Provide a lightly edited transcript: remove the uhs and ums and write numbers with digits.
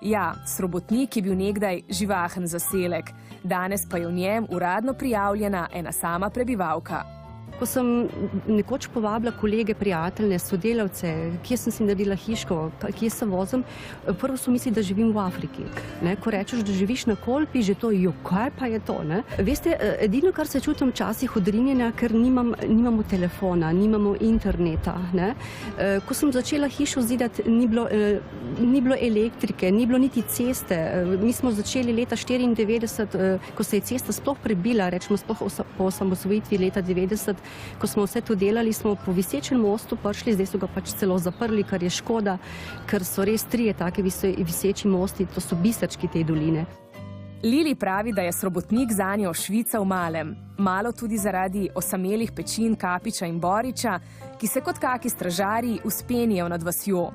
Ja, Srobotnik je bil nekdaj živahen zaselek, danes pa je v njem uradno prijavljena ena sama prebivalka. Ko sem nekoč povabila kolege, prijatelje, sodelavce, kje sem si naredila hiško, kje se vozim, prvo so mislili, da živim v Afriki. Ko rečeš, da živiš na Kolpi, že to, kaj pa je to? Veste, edino, kar se čutim včasih odrinjena, ker nimamo telefona, nimamo interneta. Ko sem začela hišo zidati, ni bilo elektrike, ni bilo niti ceste. Mi smo začeli leta 1994, ko se je cesta sploh prebila, rečemo sploh po osamosvojitvi leta 1990, ko smo vse to delali, smo po visečem mostu prišli, zdaj so ga pač celo zaprli, kar je škoda, ker so res 3 take viseči mosti, to so biserčki te doline. Lili pravi, da je Srobotnik zanjo Švica v malem. Malo tudi zaradi osamelih pečin Kapiča in Boriča, ki se kot kaki stražarji vzpenjajo nad vasjo.